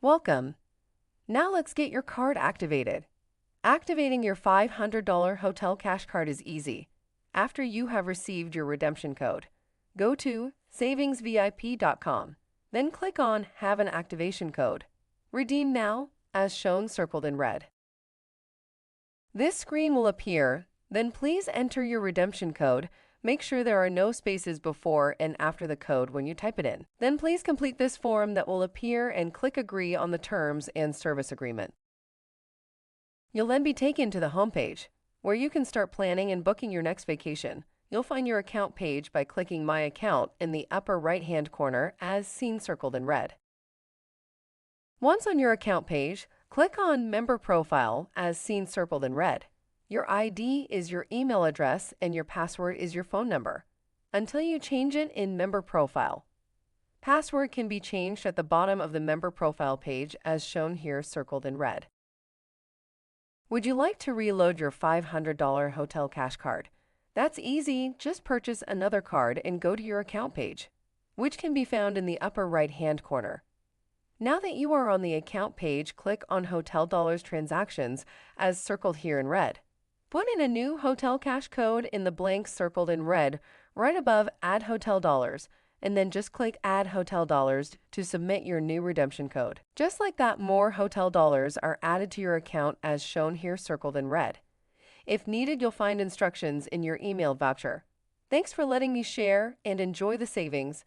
Welcome. Now let's get your card activated. Activating your $500 hotel cash card is easy. After you have received your redemption code, go to savingsvip.com. Then click on Have an Activation Code. Redeem now, as shown circled in red. This screen will appear. Then please enter your redemption code. Make sure there are no spaces before and after the code when you type it in. Then please complete this form that will appear and click Agree on the Terms and Service Agreement. You'll then be taken to the home page, where you can start planning and booking your next vacation. You'll find your account page by clicking My Account in the upper right-hand corner as seen circled in red. Once on your account page, click on Member Profile as seen circled in red. Your ID is your email address and your password is your phone number until you change it in Member Profile. Password can be changed at the bottom of the Member Profile page as shown here circled in red. Would you like to reload your $500 hotel cash card? That's easy. Just purchase another card and go to your account page, which can be found in the upper right-hand corner. Now that you are on the account page, click on Hotel Dollars Transactions as circled here in red. Put in a new hotel cash code in the blank circled in red right above Add Hotel Dollars, and then just click Add Hotel Dollars to submit your new redemption code. Just like that, more hotel dollars are added to your account as shown here circled in red. If needed, you'll find instructions in your email voucher. Thanks for letting me share and enjoy the savings.